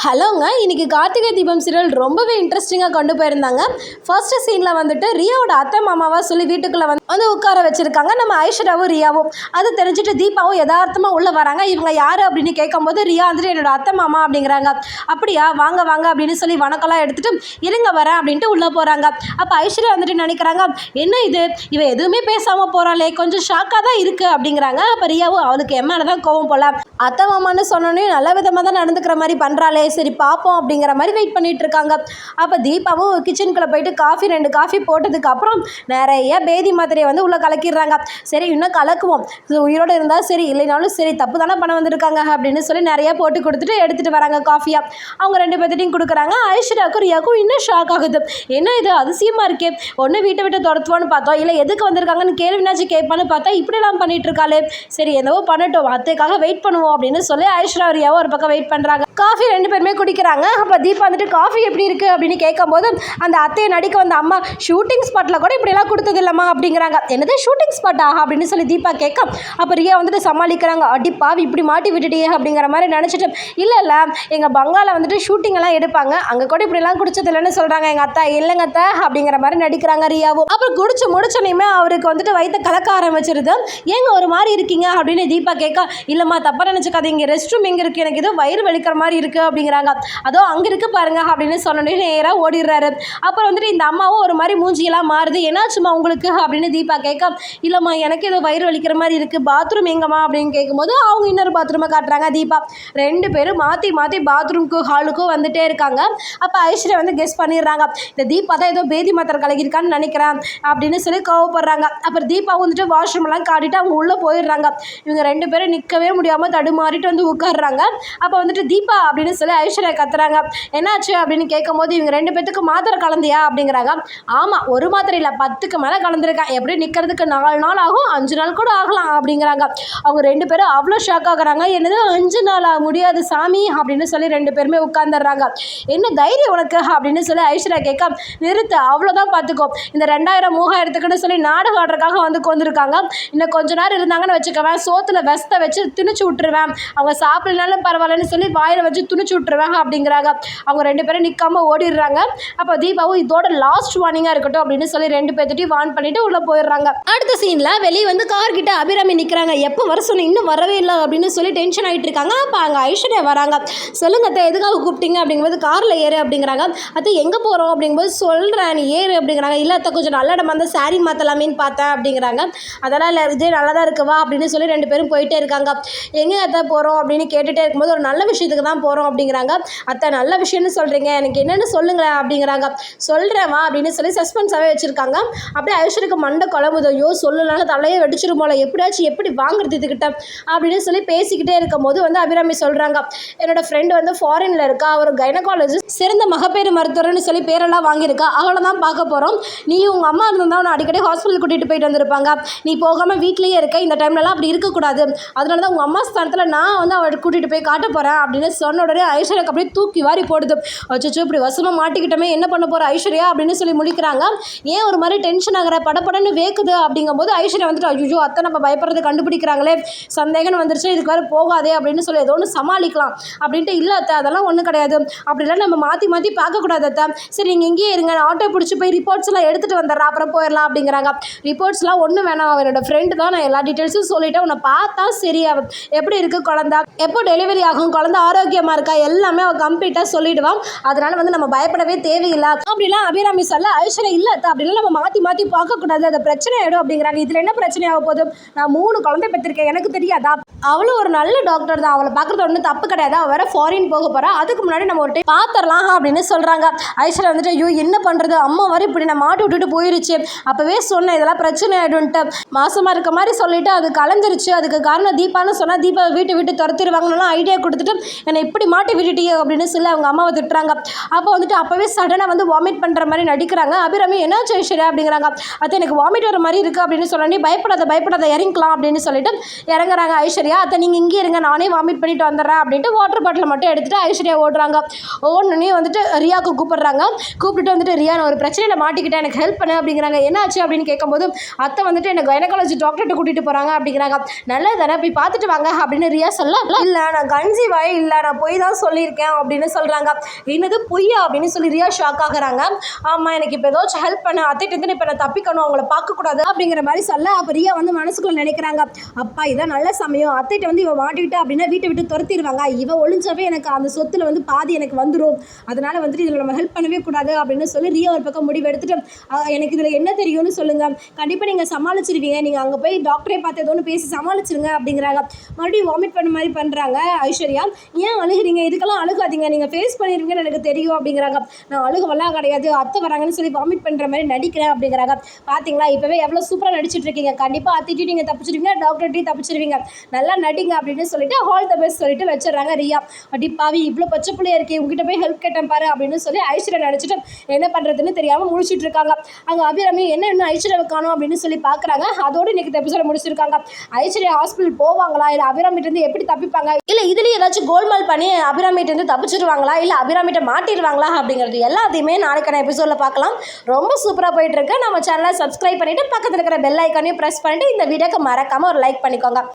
ஹலோங்க, இன்னைக்கு கார்த்திகை தீபம் சீரியல் ரொம்பவே இன்ட்ரெஸ்டிங்காக கொண்டு போயிருந்தாங்க. ஃபர்ஸ்ட் சீனில் வந்துட்டு ரியாவோட அத்தை மாமாவா சொல்லி வீட்டுக்குள்ளே வந்து உட்கார வச்சுருக்காங்க நம்ம ஐஸ்வர்யாவும் ரியாவும். அது தெரிஞ்சுட்டு தீபாவும் யதார்த்தமாக உள்ளே வராங்க. இவங்க யார் அப்படின்னு கேட்கும்போது ரியா வந்துட்டு என்னோட அத்தை மாமா அப்படிங்கிறாங்க. அப்படியா, வாங்க வாங்க அப்படின்னு சொல்லி வணக்கம்லாம் எடுத்துகிட்டு இருங்க வரேன் அப்படின்ட்டு உள்ளே போகிறாங்க. அப்போ ஐஸ்வர்யா வந்துட்டு நினைக்கிறாங்க, என்ன இது இவ எதுவுமே பேசாமல் போகிறாளே, கொஞ்சம் ஷாக்காக தான் இருக்குது அப்படிங்கிறாங்க. அப்போ ரியாவும் அவளுக்கு என் மேலே தான் கோவம் போல, அத்தை மாமான்னு சொன்னோன்னே நல்ல விதமாக தான் நடந்துக்கிற மாதிரி பண்ணுறாளே, சரி பார்ப்போம் அப்படிங்கிற மாதிரி வெயிட் பண்ணிட்டு இருக்காங்க. அப்போ தீபாவும் கிச்சனுக்குள்ளே போயிட்டு ரெண்டு காஃபி போட்டதுக்கு அப்புறம் நிறைய பேதி மாத்திரையை வந்து உள்ளே கலக்கிடுறாங்க. சரி இன்னும் கலக்குவோம், உயிரோடு இருந்தால் சரி, இல்லைனாலும் சரி, தப்பு தானே பண்ண வந்திருக்காங்க அப்படின்னு சொல்லி நிறைய போட்டு கொடுத்துட்டு எடுத்துகிட்டு வராங்க காஃபியாக. அவங்க ரெண்டு பேர்த்தையும் கொடுக்குறாங்க. ஐஸ்வர்யாவுக்கும் ரியாவுக்கும் இன்னும் ஷாக் ஆகுது. என்ன இது அதிசயமாக இருக்கே, ஒன்று வீட்டை விட்டு துரத்துவான்னு பார்த்தோம், இல்லை எதுக்கு வந்திருக்காங்கன்னு கேள்வினாச்சும் கேட்பான்னு பார்த்தா இப்படிலாம் பண்ணிட்டு இருக்காளே, சரி என்னவோ பண்ணட்டும், அத்தைக்காக வெயிட் பண்ணுவோம் அப்படின்னு சொல்லி ஐஸ்வர்யா ரியாவும் ஒரு பக்கம் வெயிட் பண்ணுறாங்க. காஃபி ரெண்டு பேருமே குடிக்கிறாங்க. அப்போ தீபா வந்துட்டு காஃபி எப்படி இருக்குது அப்படின்னு கேட்கும்போது அந்த அத்தையை நடிக்க வந்த அம்மா ஷூட்டிங் ஸ்பாட்டில் கூட இப்படிலாம் கொடுத்தது இல்லைம்மா அப்படிங்கிறாங்க. என்னது ஷூட்டிங் ஸ்பாட்டா அப்படின்னு சொல்லி தீபா கேட்க, அப்போ ரியா வந்துட்டு சமாளிக்கிறாங்க. அடிப்பாவி இப்படி மாட்டி விட்டுட்டியே அப்படிங்கிற மாதிரி நினச்சிட்டு, இல்லை இல்லை எங்கள் பங்காள வந்துட்டு ஷூட்டிங் எல்லாம் எடுப்பாங்க, அங்கே கூட இப்படிலாம் குடிச்சது இல்லைன்னு சொல்கிறாங்க எங்கள் அத்தா. இல்லைங்க அத்தா அப்படிங்கிற மாதிரி நடிக்கிறாங்க ரியாவும். அப்புறம் குடிச்சு முடிச்சோனையுமே அவருக்கு வந்துட்டு வயிற்ற கலக்க ஆரம்பிச்சிருது. ஏங்க ஒரு மாதிரி இருக்கீங்க அப்படின்னு தீபா கேட்க, இல்லைம்மா தப்பாக நினச்சிக்காதீங்க, ரெஸ்ட் ரூம் எங்கே இருக்குது, எனக்கு ஏதோ வயிறு வலிக்கிற மாதிரி இருக்குது அப்படிங்கிறாங்க. அதோ அங்கே இருக்குது பாருங்க அப்படின்னு சொன்னோடனே நேராக ஓடிடுறாரு. அப்புறம் வந்துட்டு இந்த அம்மாவும் ஒரு மாதிரி மூஞ்சியெல்லாம் மாறுது. என்னாச்சுமா உங்களுக்கு அப்படின்னு தீபா கேட்க, இல்லைம்மா எனக்கு ஏதோ வயிறு வலிக்கிற மாதிரி இருக்குது, பாத்ரூம் எங்கம்மா அப்படின்னு கேட்கும்போது அவங்க இன்னொரு பாத்ரூமை காட்டுறாங்க. தீபா ரெண்டு பேரும் மாற்றி மாற்றி பாத்ரூம்க்கு ஹாலுக்கும் வந்துட்டே இருக்காங்க. அப்போ ஐஸ்வர்யா வந்து கெஸ் பண்ணிடுறாங்க, இந்த தீபா தான் ஏதோ பேதி மாத்திரை கலகிருக்கான்னு நினைக்கிறேன் அப்படின்னு சொல்லி கோவப்படுறாங்க. அப்புறம் தீபா வந்துட்டு வாஷ்ரூம்லாம் காட்டிட்டு அவங்க உள்ளே போயிடுறாங்க. இவங்க ரெண்டு பேரும் நிற்கவே முடியாமல் தடுமாறிட்டு வந்து உட்காடுறாங்க. அப்போ வந்துட்டு தீபா அப்படின்னு சொல்லி ஐஸ்வர்யா கத்துறாங்க. என்னாச்சு அப்படின்னு கேட்கும்போது இவங்க ரெண்டு பேத்துக்கு மாத்திரை கலந்தியா அப்படிங்கிறாங்க. ஆமாம், ஒரு மாத்திரை இல்லை 10க்கு மேலே கலந்துருக்கேன், எப்படி நிற்கிறதுக்கு 4 நாள் ஆகும், 5 நாள் கூட ஆகலாம் அப்படிங்கிறாங்க. அவங்க ரெண்டு பேரும் அவ்வளோ ஷாக் ஆகுறாங்க. என்னது 5 நாள் ஆக முடியாது சாமி அப்படின்னு சொல்லி ரெண்டு பேருமே உட்காந்துடுறாங்க. என்ன தைரியம் உனக்கு அப்படின்னு சொல்லி ஐஸ்வர்யா கேட்க, நிறுத்து அவ்வளோதான் பார்த்துக்கோ, இந்த 2000 3000க்குன்னு சொல்லி நாடகம் ஆடுறதுக்காக வந்து கொண்டிருக்காங்க, இன்னும் கொஞ்ச நேரம் இருந்தாங்கன்னு வச்சுக்கவேன், சோத்துல வெஸ்தை வச்சு திணிச்சு விட்டுருவேன், அவங்க சாப்பிடலனாலும் பரவாயில்லன்னு சொல்லி வாயில் வச்சு துணிச்சு விட்டுருவேன் அப்படிங்கிறாங்க. அவங்க ரெண்டு பேரும் நிற்காம ஓடிடுறாங்க. அப்போ தீபாவும் இதோட லாஸ்ட் வார்னிங்காக இருக்கட்டும் அப்படின்னு சொல்லி ரெண்டு பேர்த்திட்டையும் வார்ன் பண்ணிட்டு உள்ளே போயிடுறாங்க. அடுத்த சீனில் வெளியே வந்து கார் கிட்ட அபிராமி நிற்கிறாங்க. எப்போ வர சொன்னீங்க, இன்னும் வரவே இல்லை அப்படின்னு சொல்லி டென்ஷன் ஆகிட்டு இருக்காங்க. அப்போ அங்கே ஐஸ்வர்யா வராங்க. சொல்லுங்க அத்தை, எதுக்காக கூப்பிட்டீங்க அப்படிங்கும்போது காரில் ஏறு அப்படிங்கிறாங்க. அத்தை எங்கே போகிறோம் அப்படிங்கும்போது சொல்கிறேன் நீ ஏறு அப்படிங்கிறாங்க. இல்லை அத்தை கொஞ்சம் நல்ல இடமா இருந்தால் சாரி மாற்றலாமேன்னு பார்த்தேன் அப்படிங்கிறாங்க. அதெல்லாம் இல்லை விஜய் நல்லா தான் இருக்குவா அப்படின்னு சொல்லி ரெண்டு பேரும் போயிட்டே இருக்காங்க. எங்கே அத்தை போகிறோம் அப்படின்னு கேட்டுகிட்டே இருக்கும்போது ஒரு நல்ல விஷயத்துக்கு தான் போகிறோம் அப்படிங்கிறாங்க. அத்தை நல்ல விஷயம்னு சொல்கிறீங்க, எனக்கு என்னென்னு சொல்லுங்களேன் அப்படிங்கிறாங்க. சொல்கிறேவா அப்படின்னு சொல்லி சஸ்பென்ஸாகவே வச்சுருக்காங்க. அப்படியே ஐஸ்வர்யாக்கு மண்டை குழம்புது. ஐயோ சொல்லலாம் தலையே வெடிச்சிரும் போல, எப்படியாச்சும் எப்படி வாங்குறது இதுக்கிட்ட அப்படின்னு சொல்லி பேசிக்கிட்டே இருக்கும் போது வந்து அபிராமி சொல்கிறாங்க, என்னோட ஃப்ரெண்டு வந்து ஃபாரினில் இருக்கா, அவர் கைனகாலஜிஸ்ட், சிறந்த மகப்பேறு மருத்துவர்னு சொல்லி பேரெல்லாம் வாங்கியிருக்கா, அவளை தான் பார்க்க போகிறோம், நீ உங்கள் அம்மா இருந்தால் உன்னை அடிக்கடி ஹாஸ்பிட்டல் கூட்டிகிட்டு போயிட்டு வந்திருப்பாங்க, நீ போகாமல் வீட்லேயே இருக்க, இந்த டைம்லலாம் அப்படி இருக்கக்கூடாது, அதனால தான் உங்கள் அம்மா ஸ்தானத்தில் நான் வந்து அவளை கூட்டிகிட்டு போய் காட்ட போகிறேன் அப்படின்னு சொன்ன உடனே ஐஸ்வர்யாக்கு அப்படியே தூக்கி வாரி போடுது. அச்சோ இப்படி வசமாக மாட்டிக்கிட்டோமே, என்ன பண்ண போகிற ஐஸ்வர்யா அப்படின்னு சொல்லி முழிக்கிறாங்க. ஏன் ஒரு மாதிரி டென்ஷன் ஆகிற, படப்படன்னு வேக்குது அப்படிங்கும்போது ஐஸ்வர்யா வந்துட்டு ஐயோ அத்தை நம்ம பயப்படுறது கண்டுபிடிக்கிறாங்களே, சந்தேகம் வந்துருச்சு, இதுக்கு வேறு போகாதே அப்படின்னு சொல்லி ஏதோ ஒன்று சமாளிக்கலாம் அப்படின்ட்டு, இல்லை அத்தை அதெல்லாம் ஒன்றும் கிடையாது, அப்படிலாம் நம்ம மாற்றி மாற்றி பார்க்கக்கூடாது அத்தை, சரி நீங்கள் இங்கேயே இருங்க, ஆட்டோ பிடிச்சி போய் ரிப்போர்ட்ஸ் எல்லாம் எடுத்துகிட்டு வந்துடுறேன், அப்புறம் போயிடலாம் அப்படிங்கிறாங்க. ரிப்போர்ட்ஸ்லாம் ஒன்றும் வேணாம், அவனோட ஃப்ரெண்டு தான், நான் எல்லா டீட்டெயில்ஸும் சொல்லிவிட்டேன், உன்னை பார்த்தா சரி, எப்படி இருக்குது குழந்தை, எப்போ டெலிவரி ஆகும், குழந்தை ஆரோக்கியமாக இருக்கா, எல்லாமே அவள் கம்ப்ளீட்டாக சொல்லிவிடுவான், அதனால வந்து நம்ம பயப்படவே தேவையில்லை அப்படிலாம் அபிராமி சொல்ல ஐஸ்வர்யா இல்லை அப்படிலாம் நம்ம மாற்றி மாற்றி பார்க்கக்கூடாது, அது பிரச்சனை ஆகிடும் அப்படிங்கிறாங்க. இதில் என்ன பிரச்சனை ஆக போகுது, நான் 3 குழந்தை பெற்றிருக்கேன், எனக்கு தெரியாதா, அவளும் ஒரு நல்ல டாக்டர் தான், அவளை பார்க்குறது ஒன்றும் தப்பு கிடையாது, அவள் வேற ஃபாரின் போக போகிறா, அதுக்கு முன்னாடி நம்ம ஒரு டைம் பார்த்துடலாம் அப்படின்னு சொல்கிறாங்க. ஐஸ்வர்யா வந்துட்டு ஐயோ என்ன பண்ணுறது, அம்மா வர இப்படி நான் மாட்டி விட்டுட்டு போயிருச்சு, அப்போவே சொன்னேன் இதெல்லாம் பிரச்சனை ஆகிடும்ட்டு, மாசமாக இருக்க மாதிரி சொல்லிவிட்டு அது கலந்துருச்சு, அதுக்கு காரணம் தீபான்னு சொன்னால் தீபா வீட்டை விட்டு துரத்திடுவாங்கன்னு ஐடியா கொடுத்துட்டு என்னை இப்படி மாட்டி விட்டுட்டியே அப்படின்னு சொல்லி அவங்க அம்மாவை திட்டுறாங்க. அப்போ வந்துட்டு அப்போவே சடனாக வந்து வாமிட் பண்ணுற மாதிரி நடிக்கிறாங்க. அபிராமி என்னாச்சு ஐஸ்வர்யா அப்படிங்கிறாங்க. அது எனக்கு வாமிட் வர மாதிரி இருக்குது அப்படின்னு சொல்லி பயப்படாத இறங்கிக்கலாம் அப்படின்னு சொல்லிட்டு இறங்குறாங்க ஐஸ்வர்யா. அதை நீங்கள் இங்கே இருங்க, நானே வாமிட் பண்ணிட்டு வந்துடுறேன் அப்படின்ட்டு வாட்டர் பாட்டில் மட்டும் எடுத்துகிட்டு ஐஸ்வர்யா ஓடுறாங்க. ஓடனே வந்துட்டு ரியாவுக்கு கூப்பிடுறாங்க. கூப்பிட்டு வந்துட்டு ரியா நான் ஒரு பிரச்சனையில் மாட்டிக்கிட்டேன், எனக்கு ஹெல்ப் பண்ணு அப்படிங்கிறாங்க. என்னாச்சு அப்படின்னு கேட்கும்போது அத்தை வந்துட்டு எனக்கு கைனகாலஜி டாக்டர்கிட்ட கூட்டிகிட்டு போகிறாங்க அப்படிங்கிறாங்க. நல்லது தானே போய் பார்த்துட்டு வாங்க அப்படின்னு ரியா சொல்ல, இல்லை நான் கன்சீவாயே இல்லை, நான் போய் தான் சொல்லியிருக்கேன் அப்படின்னு சொல்கிறாங்க. என்னது பொய்யா அப்படின்னு சொல்லி ரியா ஷாக் ஆகுறாங்க. ஆமாம், எனக்கு இப்போ ஏதாச்சும் ஹெல்ப் பண்ண அத்தைட்டு இப்போ நான் தப்பிக்கணும், அவங்கள பார்க்கக்கூடாது அப்படிங்கிற மாதிரி சொல்ல, அப்போ ரியா வந்து மனசுக்குள்ள நினைக்கிறாங்க, அப்பா இதான் நல்ல சமயம், அத்தைட்ட வந்து இவன் மாட்டிக்கிட்டா அப்படின்னா வீட்டை விட்டு துரத்திடுவாங்க, இவன் ஒளிஞ்சாவே எனக்கு அந்த சொத்துல வந்து பாதி எனக்கு வந்துடும், அதனால வந்துட்டு இதில் நம்ம ஹெல்ப் பண்ணவே கூடாது அப்படின்னு சொல்லி ரியா ஒரு பக்கம் முடிவு எடுத்துட்டு, எனக்கு இதில் என்ன தெரியும்னு சொல்லுங்கள், கண்டிப்பாக நீங்கள் சமாளிச்சிருவீங்க, நீங்கள் அங்கே போய் டாக்டரே பார்த்து ஏதோ ஒன்று பேசி சமாளிச்சிருங்க அப்படிங்கிறாங்க. மறுபடியும் வாமிட் பண்ண மாதிரி பண்ணுறாங்க ஐஸ்வர்யா. ஏன் அழுகிறீங்க, இதுக்கெல்லாம் அழுகாதீங்க, நீங்கள் ஃபேஸ் பண்ணிடுவீங்கன்னு எனக்கு தெரியும் அப்படிங்கிறாங்க. நான் அழுகவெல்லாம் கிடையாது, அத்தை வராங்கன்னு சொல்லி வாமிட் பண்ணுற மாதிரி நடிக்கிறேன் அப்படிங்கிறாங்க. பார்த்தீங்களா இப்போவே எவ்வளோ சூப்பராக நடிச்சிட்டு இருக்கீங்க, கண்டிப்பாக அத்திட்டு நீங்கள் தப்பிச்சிருவீங்க, டாக்டர்கிட்டையும் தப்பிச்சிருவீங்க, நல்லா நடிங்க அப்படின்னு சொல்லிட்டு ஆல் த பெஸ்ட் சொல்லிட்டு வச்சிடறாங்க ரியா. அடி பாவி இவ்வளோ பச்சை பிள்ளையா இருக்கே, உங்ககிட்ட போய் ஹெல்ப் கேட்டேன் பாரு அப்படின்னு சொல்லி ஐஸ்வர்யா நினச்சிட்டு என்ன பண்ணுறதுன்னு தெரியாமல் முடிச்சுட்டு இருக்காங்க. அங்கே அபிராமி என்ன இன்னும் ஐஸ்வர்யாவை காணோம் அப்படின்னு சொல்லி பார்க்குறாங்க. அதோடு இன்னைக்கு எபிசோட முடிச்சிருக்காங்க. ஐஸ்வர்யா ஹாஸ்பிட்டல் போவாங்களா, இல்லை அபிராமிட்டு எப்படி தப்பிப்பாங்க, இல்லை இதுலேயும் ஏதாச்சும் கோல்மால் பண்ணி அபிராமிட்டு தப்பிச்சிருவாங்களா, இல்லை அபிராமிட்ட மாட்டிடுவாங்களா அப்படிங்கிறது எல்லாத்தையுமே நாளைக்கான எபிசோடில் பார்க்கலாம். ரொம்ப சூப்பராக போயிட்டு இருக்கு. நம்ம சேனலை சப்ஸ்கிரைப் பண்ணிட்டு பக்கத்தில் இருக்கிற பெல் ஐக்கானையும் ப்ரெஸ் பண்ணிட்டு இந்த வீடியோக்கு மறக்காம ஒரு லைக் பண்ணிக்கோங்க.